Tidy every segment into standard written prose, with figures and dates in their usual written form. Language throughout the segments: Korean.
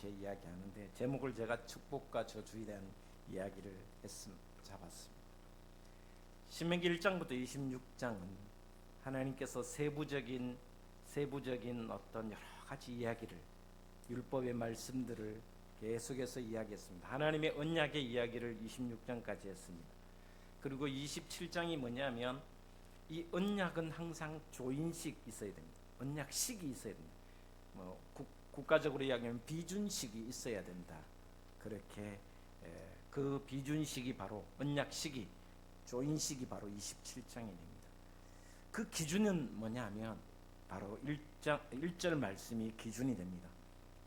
이렇게 이야기하는데, 제목을 제가 축복과 저주에 대한 이야기를 잡았습니다. 신명기 1장부터 26장은 하나님께서 세부적인 어떤 여러 가지 이야기를, 율법의 말씀들을 계속해서 이야기했습니다. 하나님의 언약의 이야기를 26장까지 했습니다. 그리고 27장이 뭐냐면, 이 언약은 항상 조인식 있어야 됩니다. 언약식이 있어야 됩니다. 국가적으로 이야기하면 비준식이 있어야 된다. 그렇게 그 비준식이 바로 언약식이, 조인식이 바로 27장이 됩니다. 그 기준은 뭐냐면 바로 1절 말씀이 기준이 됩니다.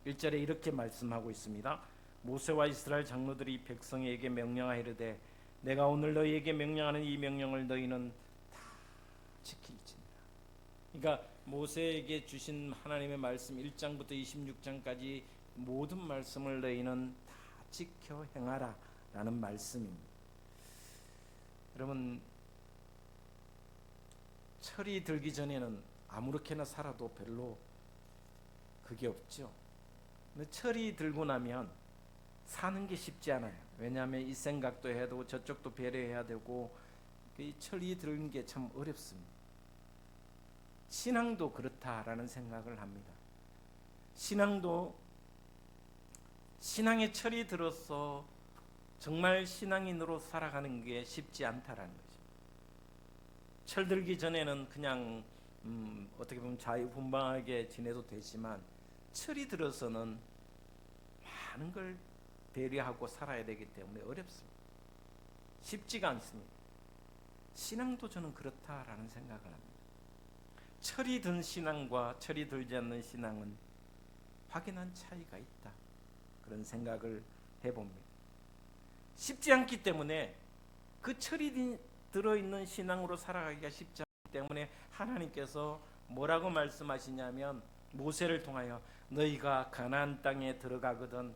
1절에 이렇게 말씀하고 있습니다. 모세와 이스라엘 장로들이 백성에게 명령하여 이르되 내가 오늘 너희에게 명령하는 이 명령을 너희는 다 지킬지니라. 그러니까 모세에게 주신 하나님의 말씀 1장부터 26장까지 모든 말씀을 너희는 다 지켜 행하라 라는 말씀입니다. 여러분, 철이 들기 전에는 아무렇게나 살아도 별로 그게 없죠. 근데 철이 들고 나면 사는 게 쉽지 않아요. 왜냐하면 이 생각도 해야 되고 저쪽도 배려해야 되고, 이 철이 드는 게 참 어렵습니다. 신앙도 그렇다라는 생각을 합니다. 신앙의 철이 들어서 정말 신앙인으로 살아가는 게 쉽지 않다라는 거죠. 철들기 전에는 그냥 어떻게 보면 자유분방하게 지내도 되지만, 철이 들어서는 많은 걸 배려하고 살아야 되기 때문에 어렵습니다. 쉽지가 않습니다. 신앙도 저는 그렇다라는 생각을 합니다. 철이 든 신앙과 철이 들지 않는 신앙은 확연한 차이가 있다, 그런 생각을 해봅니다. 쉽지 않기 때문에, 그 철이 들어있는 신앙으로 살아가기가 쉽지 않기 때문에 하나님께서 뭐라고 말씀하시냐면, 모세를 통하여 너희가 가나안 땅에 들어가거든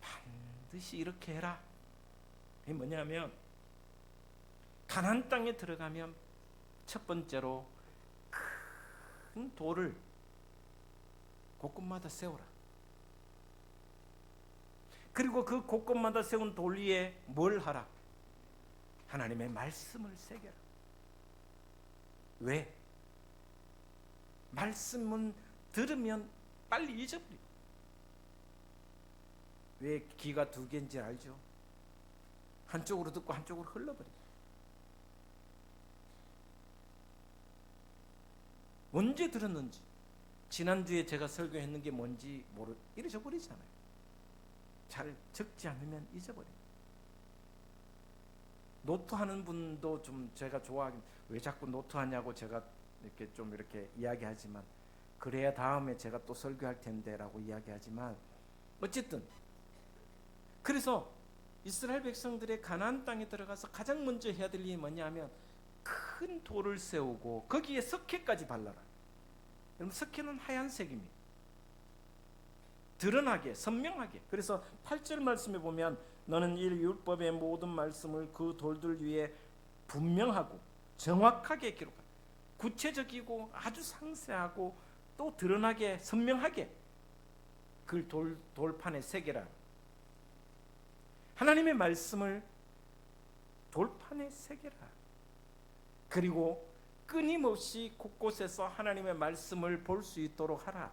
반드시 이렇게 해라. 이게 뭐냐면, 가나안 땅에 들어가면 첫 번째로 큰 돌을 곳곳마다 세우라. 그리고 그 곳곳마다 세운 돌 위에 뭘 하라? 하나님의 말씀을 새겨라. 왜? 말씀은 들으면 빨리 잊어버려. 왜 귀가 두 개인지 알죠? 한쪽으로 듣고 한쪽으로 흘러버려. 언제 들었는지, 지난주에 제가 설교했는 게 뭔지 잊어버리잖아요. 잘 적지 않으면 잊어버려요. 노트하는 분도 좀 제가 좋아하긴, 왜 자꾸 노트하냐고 제가 이렇게 이야기하지만, 그래야 다음에 제가 또 설교할 텐데라고 이야기하지만, 어쨌든 그래서 이스라엘 백성들의 가나안 땅에 들어가서 가장 먼저 해야 될 일이 뭐냐면, 큰 돌을 세우고 거기에 석회까지 발라라. 여러분, 석회는 하얀색입니다. 드러나게, 선명하게. 그래서 8절 말씀에 보면, 너는 이 율법의 모든 말씀을 그 돌들 위에 분명하고 정확하게 기록하라. 구체적이고 아주 상세하고 또 드러나게, 선명하게 그 돌판에 새겨라. 하나님의 말씀을 돌판에 새겨라. 그리고 끊임없이 곳곳에서 하나님의 말씀을 볼 수 있도록 하라.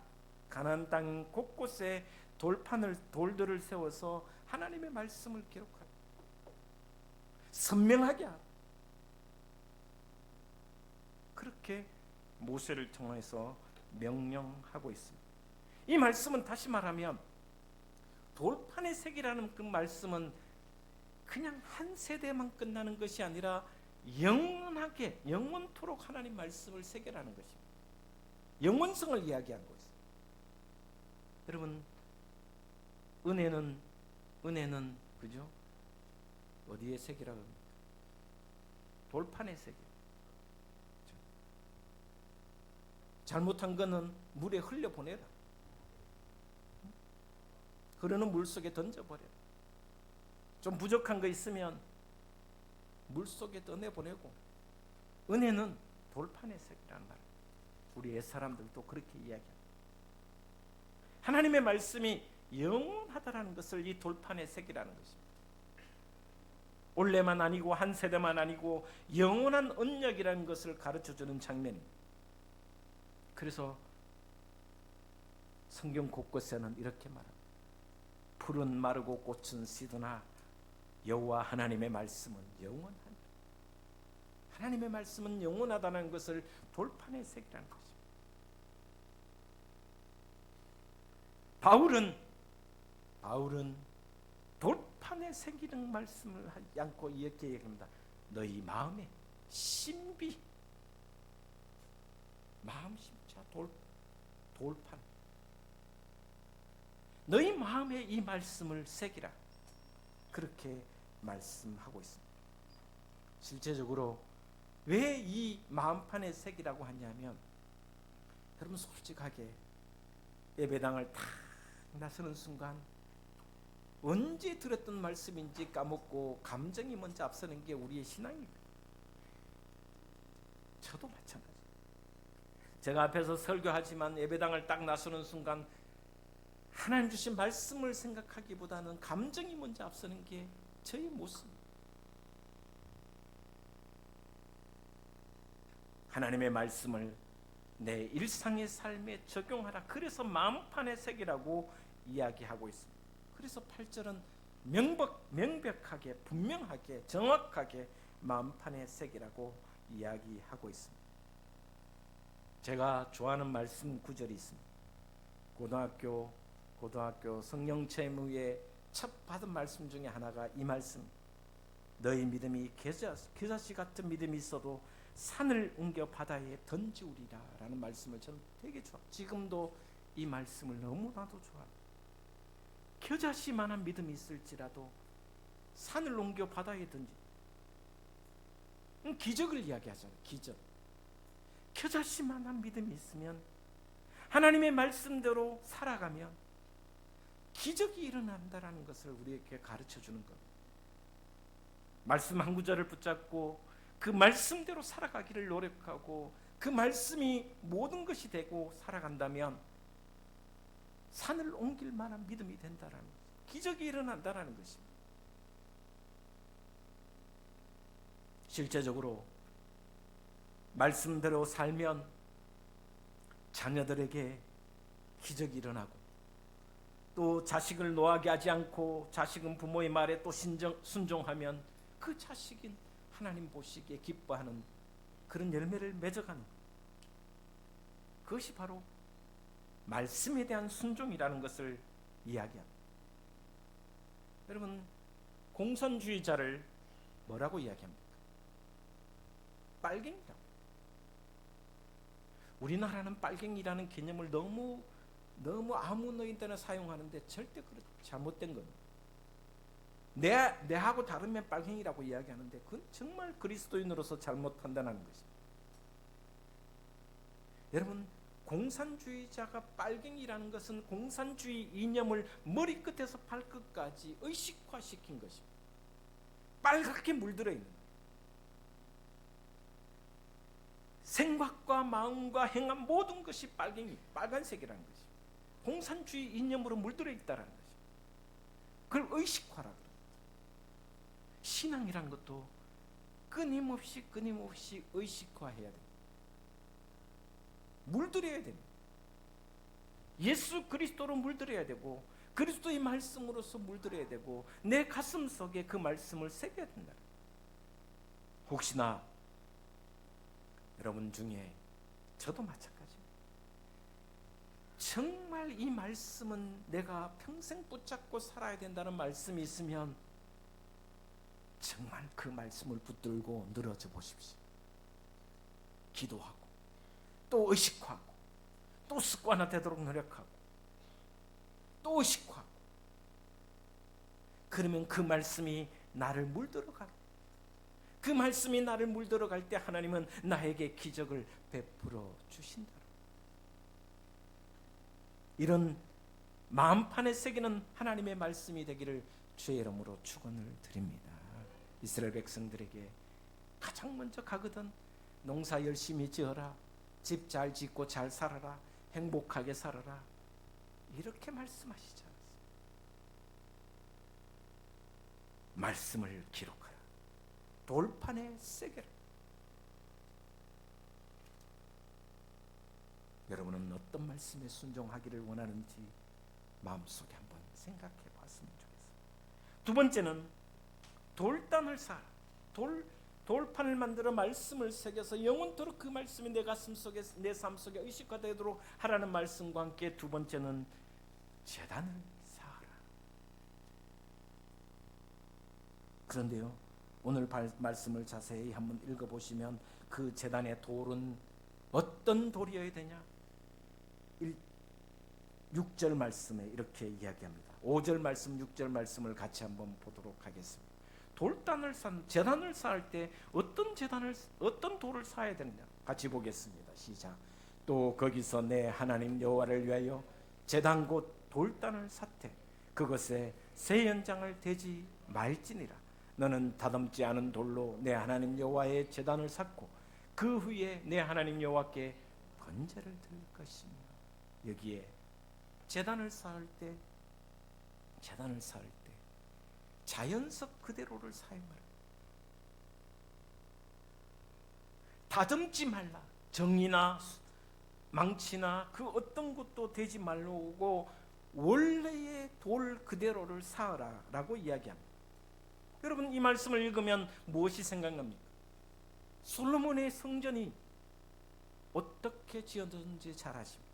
가나안 땅 곳곳에 돌들을 세워서 하나님의 말씀을 기록하라. 선명하게 하라. 그렇게 모세를 통해서 명령하고 있습니다. 이 말씀은 다시 말하면, 돌판에 새기라는 그 말씀은 그냥 한 세대만 끝나는 것이 아니라 영원하게, 영원토록 하나님 말씀을 새겨라는 것입니다. 영원성을 이야기한 것입니다. 여러분, 은혜는 그죠? 어디에 새기라고 합니까? 돌판에 새겨. 그렇죠? 잘못한 거는 물에 흘려보내라. 흐르는 물 속에 던져버려라. 좀 부족한 거 있으면 물 속에 떠내보내고, 은혜는 돌판에 새기라는 말. 우리 옛사람들도 그렇게 이야기합니다. 하나님의 말씀이 영원하다라는 것을 이 돌판에 새기라는 것입니다. 올해만 아니고 한 세대만 아니고 영원한 언약이라는 것을 가르쳐주는 장면입니다. 그래서 성경 곳곳에는 이렇게 말합니다. 풀은 마르고 꽃은 시드나 여호와 하나님의 말씀은 영원하다. 하나님의 말씀은 영원하다는 것을 돌판에 새기라는 것입니다. 바울은 돌판에 새기는 말씀을 하지 않고 이렇게 얘기합니다. 너희 마음에 신비, 마음 심자 돌판, 너희 마음에 이 말씀을 새기라, 그렇게 말씀하고 있습니다. 실제적으로 왜 이 마음판에 새기라고 하냐면, 여러분 솔직하게 예배당을 탁 나서는 순간 언제 들었던 말씀인지 까먹고 감정이 먼저 앞서는 게 우리의 신앙입니다. 저도 마찬가지. 제가 앞에서 설교하지만 예배당을 딱 나서는 순간 하나님 주신 말씀을 생각하기보다는 감정이 먼저 앞서는 게 저의 모습입니다. 하나님의 말씀을 내 일상의 삶에 적용하라. 그래서 마음판에 새기라고 이야기하고 있습니다. 그래서 8절은 명백하게, 분명하게, 정확하게 마음판에 새기라고 이야기하고 있습니다. 제가 좋아하는 말씀 구절이 있습니다. 고등학교 성령체험 후에 첫 받은 말씀 중에 하나가 이 말씀. 너희 믿음이 겨자씨 같은 믿음이 있어도 산을 옮겨 바다에 던지우리라 라는 말씀을 저는 되게 좋아해요. 지금도 이 말씀을 너무나도 좋아해요. 겨자씨만한 믿음이 있을지라도 산을 옮겨 바다에 던지, 기적을 이야기하잖아요. 기적. 겨자씨만한 믿음이 있으면, 하나님의 말씀대로 살아가면 기적이 일어난다라는 것을 우리에게 가르쳐 주는 겁니다. 말씀 한 구절을 붙잡고 그 말씀대로 살아가기를 노력하고 그 말씀이 모든 것이 되고 살아간다면 산을 옮길 만한 믿음이 된다라는 것, 기적이 일어난다라는 것입니다. 실제적으로 말씀대로 살면 자녀들에게 기적이 일어나고, 또 자식을 노하게 하지 않고 자식은 부모의 말에 또 순종하면 그 자식인 하나님 보시기에 기뻐하는 그런 열매를 맺어가는 것, 그것이 바로 말씀에 대한 순종이라는 것을 이야기합니다. 여러분, 공산주의자를 뭐라고 이야기합니까? 빨갱이라고. 우리나라는 빨갱이라는 개념을 너무 아무 너희들나 사용하는데 절대 잘못된 겁니다. 내하고 다르면 빨갱이라고 이야기하는데 그건 정말 그리스도인으로서 잘못 판단하는 것입니다. 여러분, 공산주의자가 빨갱이라는 것은 공산주의 이념을 머리끝에서 발끝까지 의식화시킨 것입니다. 빨갛게 물들어 있는 거예요. 생각과 마음과 행한 모든 것이 빨간색이라는 것입니다. 공산주의 이념으로 물들어 있다는 것입니다. 그걸 의식화라 그럽니다. 신앙이란 것도 끊임없이 의식화해야 됩니다. 물들여야 됩니다. 예수 그리스도로 물들여야 되고, 그리스도의 말씀으로서 물들여야 되고, 내 가슴 속에 그 말씀을 새겨야 된다. 혹시나 여러분 중에, 저도 마찬가지입니다, 정말 이 말씀은 내가 평생 붙잡고 살아야 된다는 말씀이 있으면 정말 그 말씀을 붙들고 늘어져 보십시오. 기도하고 또 의식하고 또 습관화되도록 노력하고 또 의식하고, 그러면 그 말씀이 나를 물들어갈, 그 말씀이 나를 물들어갈 때 하나님은 나에게 기적을 베풀어 주신다. 이런 마음판에 새기는 하나님의 말씀이 되기를 주의 이름으로 축원을 드립니다. 이스라엘 백성들에게 가장 먼저 가거든 농사 열심히 지어라, 집 잘 짓고 잘 살아라, 행복하게 살아라, 이렇게 말씀하시지 않았어요. 말씀을 기록하라. 돌판에 새겨라. 여러분은 어떤 말씀에 순종하기를 원하는지 마음속에 한번 생각해 봤으면 좋겠어요. 두 번째는 돌단을 쌓아. 돌판을 만들어 말씀을 새겨서 영원토록 그 말씀이 내 가슴 속에, 내 삶 속에 의식화되도록 하라는 말씀과 함께 두 번째는 제단을 쌓아라. 그런데요, 오늘 말씀을 자세히 한번 읽어보시면 그 제단의 돌은 어떤 돌이어야 되냐? 6절 말씀에 이렇게 이야기합니다. 5절 말씀, 6절 말씀을 같이 한번 보도록 하겠습니다. 제단을 쌓을 때 어떤 돌을 쌓아야 되느냐? 같이 보겠습니다. 시작. 또 거기서 내 하나님 여호와를 위하여 제단 곧 돌단을 쌓되 그것에 새 연장을 대지 말지니라. 너는 다듬지 않은 돌로 내 하나님 여호와의 제단을 쌓고 그 후에 내 하나님 여호와께 번제를 드릴 것이며. 여기에 제단을 쌓을 때 자연석 그대로를 쌓아야 말이야. 다듬지 말라. 정이나 망치나 그 어떤 것도 되지 말고 원래의 돌 그대로를 쌓으라 라고 이야기합니다. 여러분, 이 말씀을 읽으면 무엇이 생각납니까? 솔로몬의 성전이 어떻게 지어졌는지 잘 아십니다.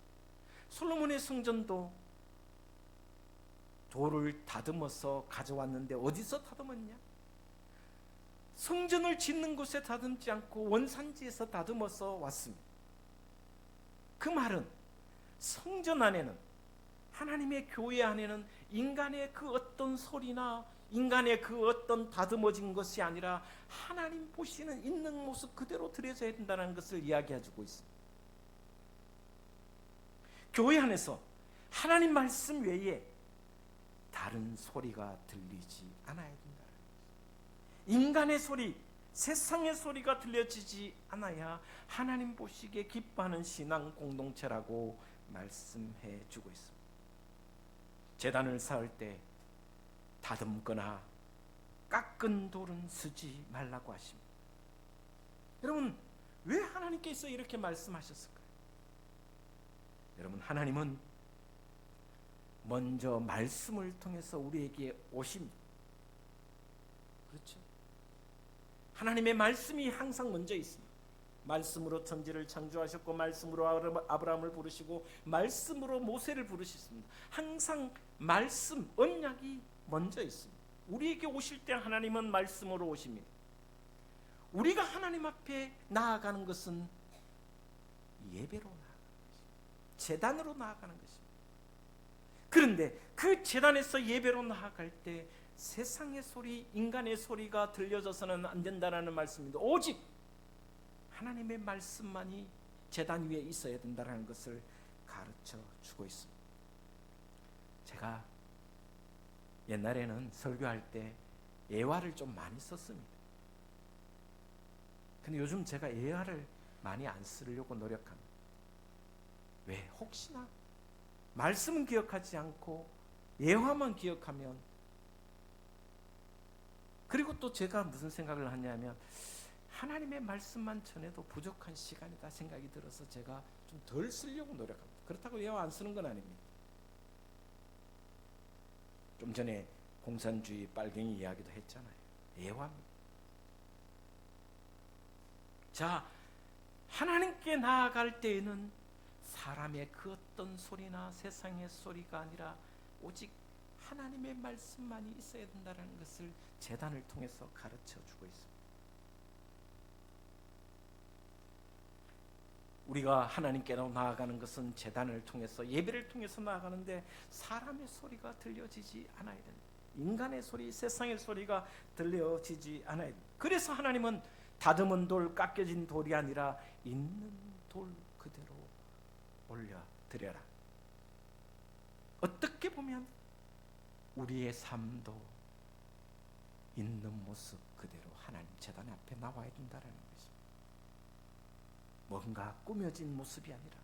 솔로몬의 성전도 돌을 다듬어서 가져왔는데 어디서 다듬었냐? 성전을 짓는 곳에 다듬지 않고 원산지에서 다듬어서 왔습니다. 그 말은 성전 안에는, 하나님의 교회 안에는 인간의 그 어떤 소리나 인간의 그 어떤 다듬어진 것이 아니라 하나님 보시는 있는 모습 그대로 드려져야 된다는 것을 이야기해주고 있습니다. 교회 안에서 하나님 말씀 외에 다른 소리가 들리지 않아야 된다. 인간의 소리, 세상의 소리가 들려지지 않아야 하나님 보시기에 기뻐하는 신앙 공동체라고 말씀해 주고 있습니다. 제단을 쌓을 때 다듬거나 깎은 돌은 쓰지 말라고 하십니다. 여러분, 왜 하나님께서 이렇게 말씀하셨을까요? 여러분, 하나님은 먼저 말씀을 통해서 우리에게 오십니다. 그렇죠? 하나님의 말씀이 항상 먼저 있습니다. 말씀으로 천지를 창조하셨고 말씀으로 아브라함을 부르시고 말씀으로 모세를 부르셨습니다. 항상 말씀, 언약이 먼저 있습니다. 우리에게 오실 때 하나님은 말씀으로 오십니다. 우리가 하나님 앞에 나아가는 것은 예배로 나아가는 것입니다. 제단으로 나아가는 것입니다. 그런데 그 제단에서 예배로 나아갈 때 세상의 소리, 인간의 소리가 들려져서는 안 된다는 말씀입니다. 오직 하나님의 말씀만이 제단 위에 있어야 된다는 것을 가르쳐 주고 있습니다. 제가 옛날에는 설교할 때 예화를 좀 많이 썼습니다. 근데 요즘 제가 예화를 많이 안 쓰려고 노력합니다. 왜? 혹시나 말씀은 기억하지 않고 예화만 기억하면, 그리고 또 제가 무슨 생각을 하냐면 하나님의 말씀만 전해도 부족한 시간이다 생각이 들어서 제가 좀 덜 쓰려고 노력합니다. 그렇다고 예화 안 쓰는 건 아닙니다. 좀 전에 공산주의 빨갱이 이야기도 했잖아요. 예화입니다. 자, 하나님께 나아갈 때에는 사람의 그 어떤 소리나 세상의 소리가 아니라 오직 하나님의 말씀만이 있어야 된다는 것을 제단을 통해서 가르쳐 주고 있습니다. 우리가 하나님께로 나아가는 것은 제단을 통해서, 예배를 통해서 나아가는데 사람의 소리가 들려지지 않아야 된다. 인간의 소리, 세상의 소리가 들려지지 않아야 된다. 그래서 하나님은 다듬은 돌, 깎여진 돌이 아니라 있는 돌 그대로 올려드려라. 어떻게 보면 우리의 삶도 있는 모습 그대로 하나님 제단 앞에 나와야 된다는 것입니다. 뭔가 꾸며진 모습이 아니라,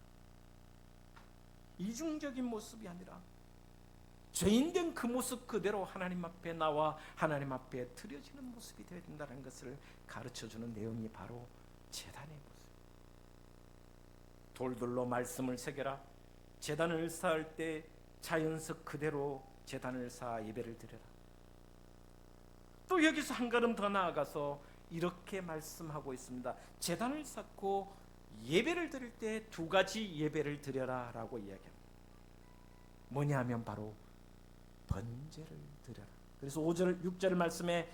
이중적인 모습이 아니라 죄인된 그 모습 그대로 하나님 앞에 나와 하나님 앞에 드려지는 모습이 되어야 된다는 것을 가르쳐주는 내용이 바로 제단의 모습. 돌들로 말씀을 새겨라. 제단을 쌓을 때 자연석 그대로 제단을 쌓아 예배를 드려라. 또 여기서 한 걸음 더 나아가서 이렇게 말씀하고 있습니다. 제단을 쌓고 예배를 드릴 때 두 가지 예배를 드려라 라고 이야기합니다. 뭐냐 하면 바로 번제를 드려라. 그래서 5절 6절 말씀에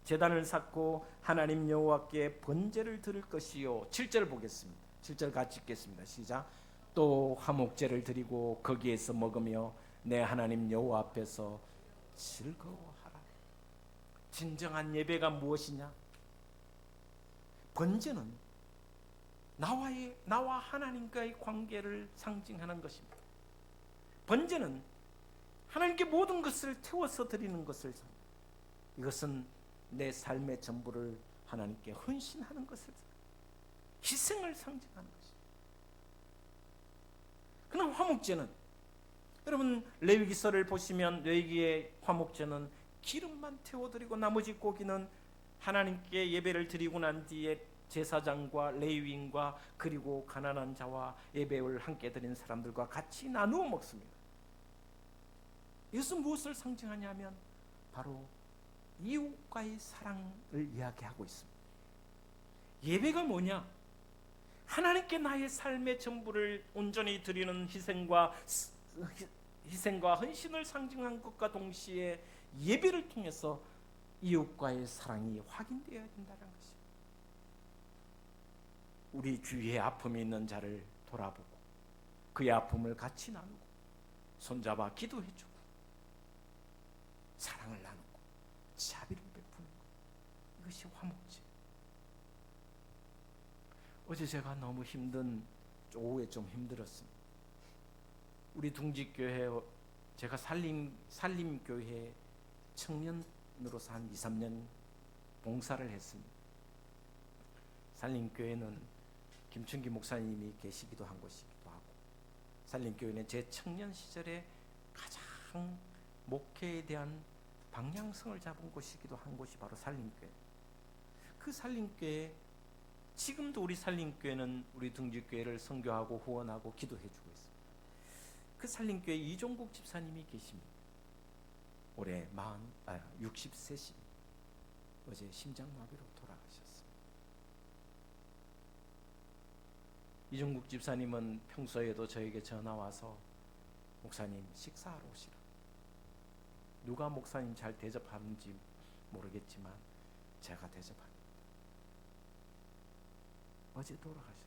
제단을 쌓고 하나님 여호와께 번제를 드릴 것이요. 7절 보겠습니다. 7절 같이 읽겠습니다. 시작. 또 화목제를 드리고 거기에서 먹으며 내 하나님 여호와 앞에서 즐거워하라. 진정한 예배가 무엇이냐? 번제는 나와 하나님과의 관계를 상징하는 것입니다. 번제는 하나님께 모든 것을 태워서 드리는 것을, 이것은 내 삶의 전부를 하나님께 헌신하는 것을, 희생을 상징하는 것입니다. 그러나 화목제는, 여러분 레위기서를 보시면 레위기의 화목제는 기름만 태워드리고 나머지 고기는 하나님께 예배를 드리고 난 뒤에 제사장과 레위인과 그리고 가난한 자와 예배를 함께 드린 사람들과 같이 나누어 먹습니다. 이것은 무엇을 상징하냐면 바로 이웃과의 사랑을 이야기하고 있습니다. 예배가 뭐냐? 하나님께 나의 삶의 전부를 온전히 드리는 희생과 헌신을 상징한 것과 동시에 예배를 통해서 이웃과의 사랑이 확인되어야 된다는 것입니다. 우리 주위에 아픔이 있는 자를 돌아보고 그의 아픔을 같이 나누고 손잡아 기도해주고 사랑을 나누고 자비를 베푸는 것, 이것이 화목제. 어제 제가 너무 오후에 좀 힘들었습니다. 우리 둥지교회, 제가 산림교회 청년으로서 한 2, 3년 봉사를 했습니다. 산림교회는 김춘기 목사님이 계시기도 한 곳이기도 하고, 산림교회는 제 청년 시절에 가장 목회에 대한 방향성을 잡은 곳이기도 한 곳이 바로 산림교회. 그 산림교회, 지금도 우리 산림교회는 우리 둥지교회를 선교하고 후원하고 기도해주고 있습니다. 그 산림교회 이종국 집사님이 계십니다. 올해 60세십니다. 어제 심장마비로 돌아가셨습니다. 이종국 집사님은 평소에도 저에게 전화와서 목사님 식사하러 오시라. 누가 목사님 잘 대접하는지 모르겠지만 제가 대접합니다. 어제 돌아가셨어요.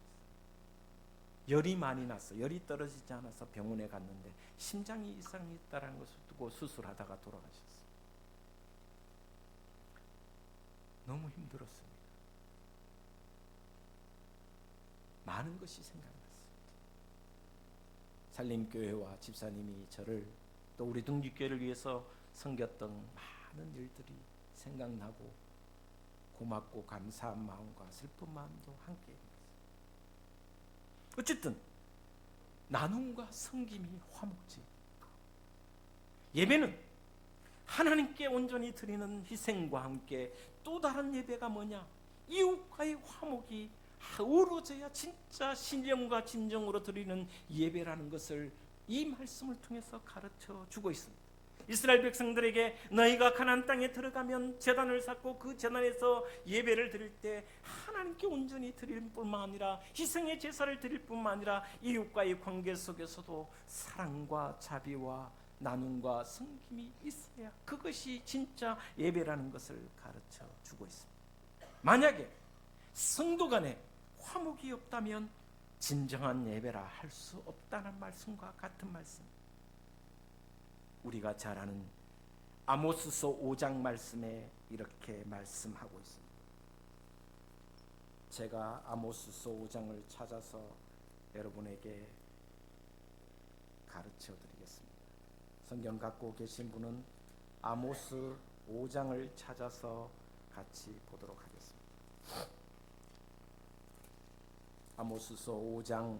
열이 많이 났어. 열이 떨어지지 않아서 병원에 갔는데 심장이 이상이 있다는 것을 두고 수술하다가 돌아가셨어요. 너무 힘들었습니다. 많은 것이 생각났습니다. 산림교회와 집사님이 저를, 또 우리 둥지교회를 위해서 섬겼던 많은 일들이 생각나고 고맙고 감사한 마음과 슬픈 마음도 함께 있습니다. 어쨌든 나눔과 섬김이 화목제. 예배는 하나님께 온전히 드리는 희생과 함께 또 다른 예배가 뭐냐? 이웃과의 화목이 어우러져야 진짜 신령과 진정으로 드리는 예배라는 것을 이 말씀을 통해서 가르쳐 주고 있습니다. 이스라엘 백성들에게 너희가 가나안 땅에 들어가면 제단을 쌓고 그 제단에서 예배를 드릴 때 하나님께 온전히 드릴 뿐만 아니라 희생의 제사를 드릴 뿐만 아니라 이웃과의 관계 속에서도 사랑과 자비와 나눔과 섬김이 있어야 그것이 진짜 예배라는 것을 가르쳐 주고 있습니다. 만약에 성도 간에 화목이 없다면 진정한 예배라 할 수 없다는 말씀과 같은 말씀. 우리가 잘 아는 아모스서 5장 말씀에 이렇게 말씀하고 있습니다. 제가 아모스서 5장을 찾아서 여러분에게 가르쳐 드리겠습니다. 성경 갖고 계신 분은 아모스 5장을 찾아서 같이 보도록 하겠습니다. 아모스서 5장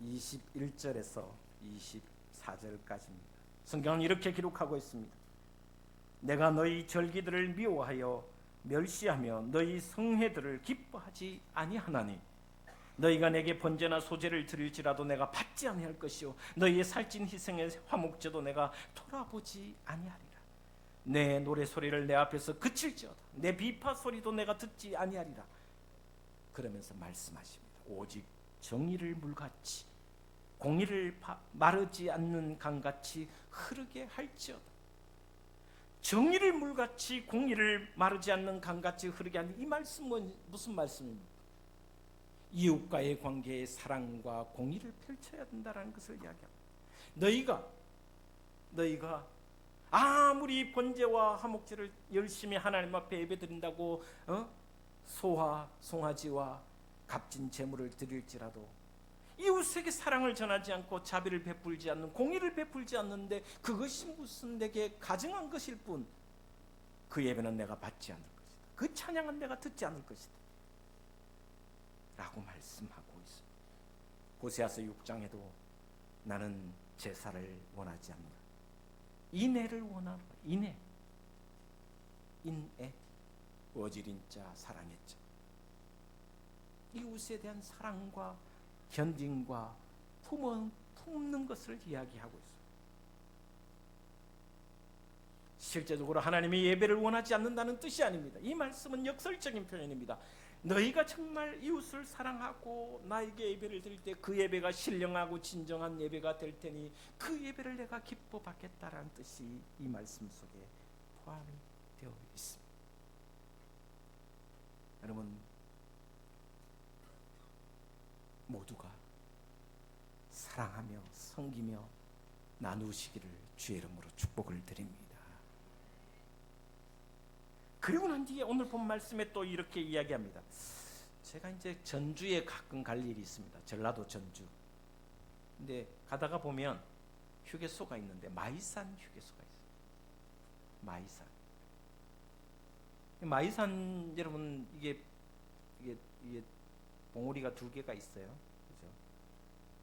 21절에서 24절까지입니다. 성경은 이렇게 기록하고 있습니다. 내가 너희 절기들을 미워하여 멸시하며 너희 성회들을 기뻐하지 아니하나니 너희가 내게 번제나 소제를 드릴지라도 내가 받지 아니할 것이요 너희의 살찐 희생의 화목제도 내가 돌아보지 아니하리라. 내 노래 소리를 내 앞에서 그칠지어다 내 비파 소리도 내가 듣지 아니하리라. 그러면서 말씀하십니다. 오직 정의를 물같이 공의를 마르지 않는 강같이 흐르게 할지어다. 정의를 물같이 공의를 마르지 않는 강같이 흐르게 하는 이 말씀은 무슨 말씀입니까? 이웃과의 관계에 사랑과 공의를 펼쳐야 된다는 것을 이야기합니다. 너희가 아무리 번제와 화목제를 열심히 하나님 앞에 예배드린다고 소와 송아지와 값진 제물을 드릴지라도 이웃에게 사랑을 전하지 않고 자비를 베풀지 않는 공의를 베풀지 않는데 그것이 무슨 내게 가증한 것일 뿐 그 예배는 내가 받지 않을 것이다. 그 찬양은 내가 듣지 않을 것이다 라고 말씀하고 있습니다. 호세아서 6장에도 나는 제사를 원하지 않노라. 인애를 원하노라. 인애 어지린자 사랑했자. 이웃에 대한 사랑과 견딘과 품는 것을 이야기하고 있습니다. 실제적으로 하나님의 예배를 원하지 않는다는 뜻이 아닙니다. 이 말씀은 역설적인 표현입니다. 너희가 정말 이웃을 사랑하고 나에게 예배를 드릴 때 그 예배가 신령하고 진정한 예배가 될 테니 그 예배를 내가 기뻐 받겠다라는 뜻이 이 말씀 속에 포함이 되어 있습니다. 여러분 모두가 사랑하며 섬기며 나누시기를 주의 이름으로 축복을 드립니다. 그리고 난 뒤에 오늘 본 말씀에 또 이렇게 이야기합니다. 제가 이제 전주에 가끔 갈 일이 있습니다. 전라도 전주. 근데 가다가 보면 휴게소가 있는데 마이산 휴게소가 있어요. 마이산 여러분 이게 봉우리가 2개가 있어요. 그죠?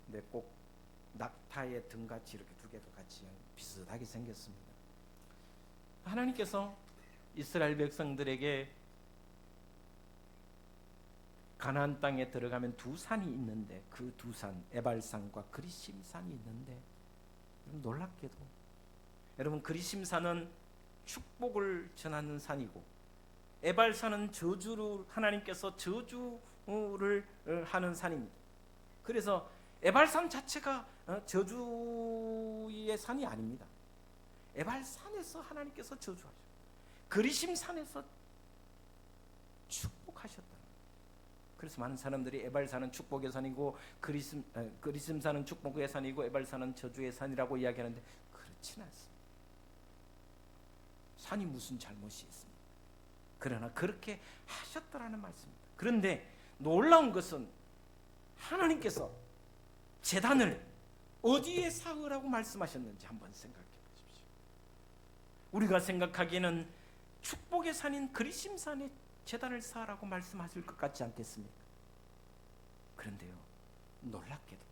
근데 꼭 낙타의 등같이 이렇게 2개가 같이 비슷하게 생겼습니다. 하나님께서 이스라엘 백성들에게 가나안 땅에 들어가면 2 산이 있는데 그 2 산, 에발산과 그리심산이 있는데 놀랍게도 여러분 그리심산은 축복을 전하는 산이고 에발산은 저주를 하나님께서 저주를 하는 산입니다. 그래서 에발산 자체가 저주의 산이 아닙니다. 에발산에서 하나님께서 저주하죠. 그리심산에서 축복하셨다. 그래서 많은 사람들이 에발산은 축복의 산이고 그리심산은 축복의 산이고 에발산은 저주의 산이라고 이야기하는데 그렇지는 않습니다. 산이 무슨 잘못이 있습니까? 그러나 그렇게 하셨다라는 말씀입니다. 그런데 놀라운 것은 하나님께서 제단을 어디에 쌓으라고 말씀하셨는지 한번 생각해 보십시오. 우리가 생각하기에는 축복의 산인 그리심산에 제단을 쌓으라고 말씀하실 것 같지 않겠습니까? 그런데요, 놀랍게도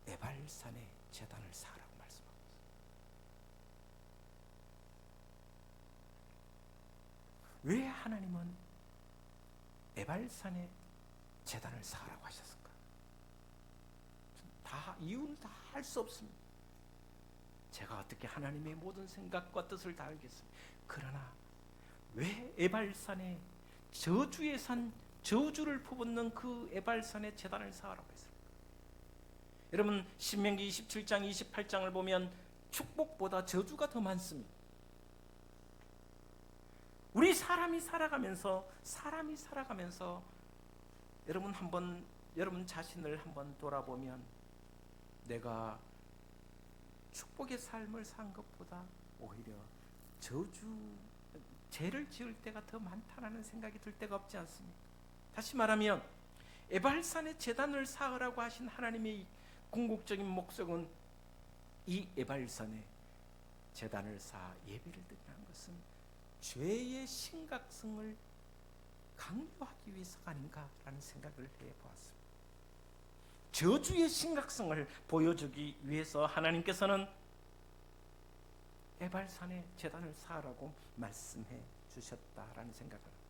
에발산에 제단을 쌓으라고 말씀하고 있습니다. 왜 하나님은 에발산에 제단을 쌓으라고 하셨을까? 이유는 다 알 수 없습니다. 제가 어떻게 하나님의 모든 생각과 뜻을 다 알겠습니다. 그러나 왜 에발산에 저주의 산, 저주를 퍼붓는 그 에발산에 제단을 쌓으라고 했을까? 여러분 신명기 27장 28장을 보면 축복보다 저주가 더 많습니다. 우리 사람이 살아가면서 여러분 자신을 한번 돌아보면 내가 축복의 삶을 산 것보다 오히려 죄를 지을 때가 더 많다라는 생각이 들 때가 없지 않습니까? 다시 말하면 에발산에 제단을 쌓으라고 하신 하나님의 궁극적인 목적은 이 에발산에 제단을 쌓아 예배를 드리는 것은 죄의 심각성을 강조하기 위해서가 아닌가라는 생각을 해보았습니다. 저주의 심각성을 보여주기 위해서 하나님께서는 에발산에 제단을 쌓으라고 말씀해 주셨다라는 생각을 합니다.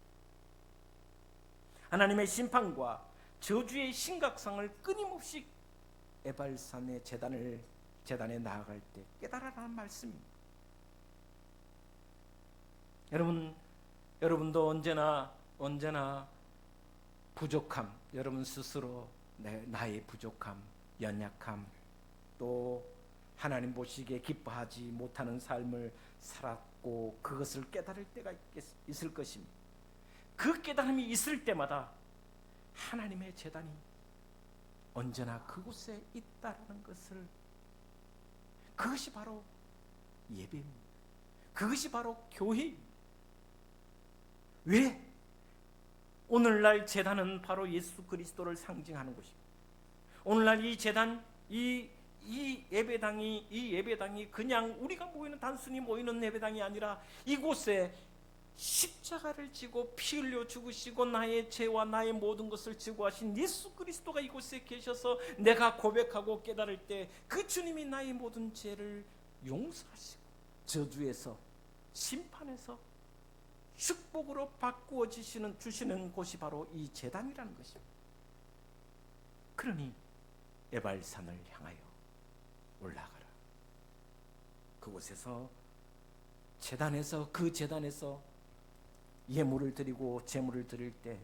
하나님의 심판과 저주의 심각성을 끊임없이 에발산의 제단에 나아갈 때 깨달아라는 말씀입니다. 여러분도 언제나 부족함, 여러분 스스로 나의 부족함, 연약함, 또 하나님 보시기에 기뻐하지 못하는 삶을 살았고 그것을 깨달을 때가 있을 것입니다. 그 깨달음이 있을 때마다 하나님의 제단이 언제나 그곳에 있다는 것을, 그것이 바로 예배입니다. 그것이 바로 교회입니다. 왜? 오늘날 제단은 바로 예수 그리스도를 상징하는 곳입니다. 오늘날 이 제단, 이 예배당이 그냥 우리가 단순히 모이는 예배당이 아니라 이곳에 십자가를 지고 피 흘려 죽으시고 나의 죄와 나의 모든 것을 지고 하신 예수 그리스도가 이곳에 계셔서 내가 고백하고 깨달을 때 그 주님이 나의 모든 죄를 용서하시고 저주에서, 심판에서 축복으로 바꾸어 주시는 곳이 바로 이 제단이라는 것입니다. 그러니 에발산을 향하여 올라가라. 그곳에서 그 제단에서 예물을 드리고 제물을 드릴 때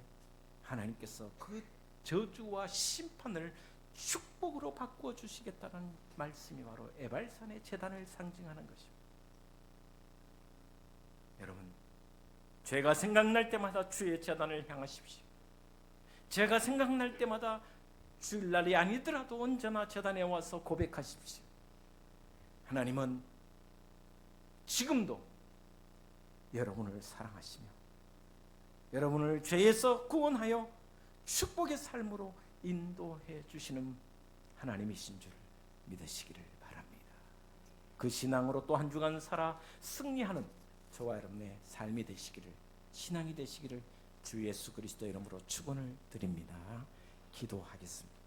하나님께서 그 저주와 심판을 축복으로 바꾸어 주시겠다는 말씀이 바로 에발산의 제단을 상징하는 것입니다. 여러분, 죄가 생각날 때마다 주의 제단을 향하십시오. 죄가 생각날 때마다 주일날이 아니더라도 언제나 제단에 와서 고백하십시오. 하나님은 지금도 여러분을 사랑하시며 여러분을 죄에서 구원하여 축복의 삶으로 인도해 주시는 하나님이신 줄 믿으시기를 바랍니다. 그 신앙으로 또 한 주간 살아 승리하는 저와 여러분의 삶이 되시기를, 신앙이 되시기를 주 예수 그리스도 이름으로 축원을 드립니다. 기도하겠습니다.